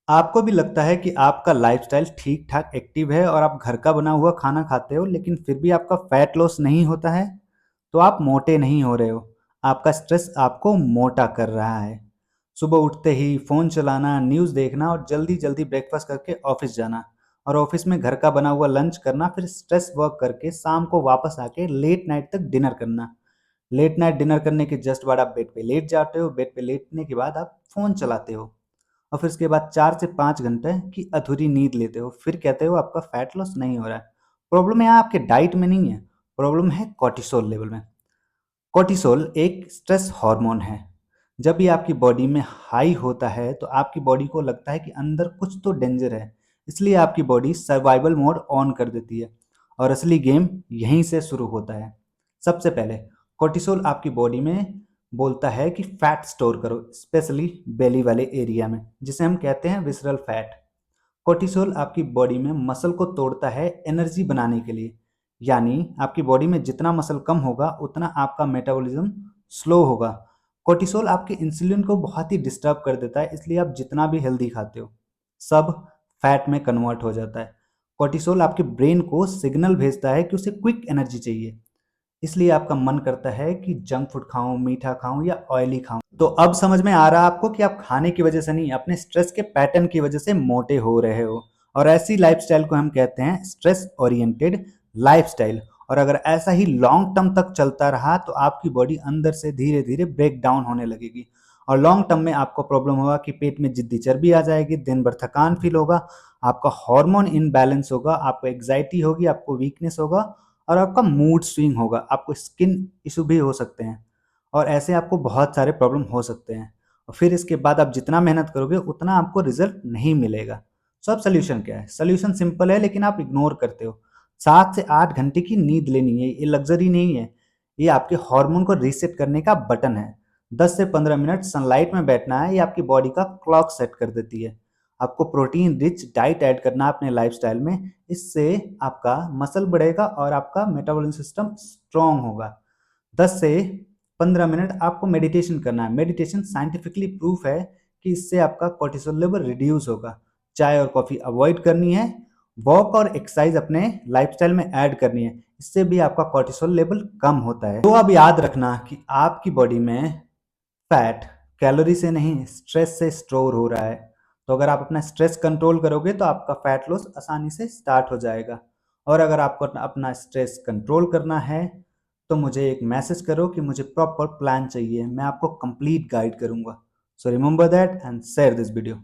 आपको भी लगता है कि आपका लाइफ़स्टाइल ठीक-ठाक एक्टिव है और आप घर का बना हुआ खाना खाते हो, लेकिन फिर भी आपका फैट लॉस नहीं होता है? तो आप मोटे नहीं हो रहे हो। आपका स्ट्रेस आपको मोटा कर रहा है। सुबह उठते ही फ़ोन चलाना, न्यूज़ देखना और जल्दी-जल्दी ब्रेकफ़ास्ट करके ऑफ़िस जाना और ऑफ़िस में घर का बना हुआ लंच करना, फिर स्ट्रेस वर्क करके शाम को वापस आके लेट नाइट तक डिनर करना। लेट नाइट डिनर करने के जस्ट बाद आप बेड पे लेट जाते हो, बेड पे लेटने के बाद आप फ़ोन चलाते हो। और फिर उसके बाद 4 से 5 घंटे की अधूरी नींद लेते हो, फिर कहते हो आपका फैट लॉस नहीं हो रहा है। प्रॉब्लम यहाँ आपके डाइट में नहीं है, प्रॉब्लम है कॉर्टिसोल लेवल में। कॉर्टिसोल एक स्ट्रेस हार्मोन है। जब ये आपकी बॉडी में हाई होता है, तो आपकी बॉडी को लगता है कि अंदर कुछ तो डेंजर है, इसलिए आपकी बॉडी सर्वाइवल मोड ऑन कर देती है और असली गेम यहीं से शुरू होता है। सबसे पहले कॉर्टिसोल आपकी बॉडी में बोलता है कि फैट स्टोर करो, स्पेशली बेली वाले एरिया में, जिसे हम कहते हैं विसरल फैट। कॉर्टिसोल आपकी बॉडी में मसल को तोड़ता है एनर्जी बनाने के लिए, यानी आपकी बॉडी में जितना मसल कम होगा उतना आपका मेटाबॉलिज्म स्लो होगा। कॉर्टिसोल आपके इंसुलिन को बहुत ही डिस्टर्ब कर देता है, इसलिए आप जितना भी हेल्दी खाते हो सब फैट में कन्वर्ट हो जाता है। कॉर्टिसोल आपके ब्रेन को सिग्नल भेजता है कि उसे क्विक एनर्जी चाहिए, इसलिए आपका मन करता है कि जंक फूड खाऊं, मीठा खाऊं या ऑयली खाऊं। तो अब समझ में आ रहा है आपको कि आप खाने की वजह से नहीं, अपने स्ट्रेस के पैटर्न की वजह से मोटे हो रहे हो। और ऐसी लाइफस्टाइल को हम कहते हैं स्ट्रेस ओरिएंटेड लाइफस्टाइल। और अगर ऐसा ही लॉन्ग टर्म तक चलता रहा तो आपकी बॉडी अंदर से धीरे धीरे ब्रेक डाउन होने लगेगी और लॉन्ग टर्म में आपको प्रॉब्लम होगा कि पेट में जिद्दी चर्बी आ जाएगी, दिन भर थकान फील होगा, आपका हार्मोन इनबैलेंस होगा, आपको एग्जाइटी होगी, आपको वीकनेस होगा और आपका मूड स्विंग होगा, आपको स्किन इशू भी हो सकते हैं और ऐसे आपको बहुत सारे प्रॉब्लम हो सकते हैं। और फिर इसके बाद आप जितना मेहनत करोगे उतना आपको रिजल्ट नहीं मिलेगा। सो अब सोल्यूशन क्या है? सोल्यूशन सिंपल है, लेकिन आप इग्नोर करते हो। 7 से 8 घंटे की नींद लेनी है, ये लग्जरी नहीं है, ये आपके हार्मोन को रीसेट करने का बटन है। 10 से 15 मिनट सनलाइट में बैठना है, ये आपकी बॉडी का क्लॉक सेट कर देती है। आपको प्रोटीन रिच डाइट ऐड करना है अपने लाइफस्टाइल में, इससे आपका मसल बढ़ेगा और आपका मेटाबॉलिज्म सिस्टम स्ट्रांग होगा। 10 से 15 मिनट आपको मेडिटेशन करना है। मेडिटेशन साइंटिफिकली प्रूफ है कि इससे आपका कोर्टिसोल लेवल रिड्यूस होगा। चाय और कॉफ़ी अवॉइड करनी है। वॉक और एक्सरसाइज अपने लाइफस्टाइल में ऐड करनी है, इससे भी आपका कोर्टिसोल लेवल कम होता है। तो अब याद रखना कि आपकी बॉडी में फैट कैलोरी से नहीं, स्ट्रेस से स्टोर हो रहा है। तो अगर आप अपना स्ट्रेस कंट्रोल करोगे तो आपका फैट लॉस आसानी से स्टार्ट हो जाएगा। और अगर आपको अपना स्ट्रेस कंट्रोल करना है तो मुझे एक मैसेज करो कि मुझे प्रॉपर प्लान चाहिए, मैं आपको कंप्लीट गाइड करूंगा। So remember that and share this video.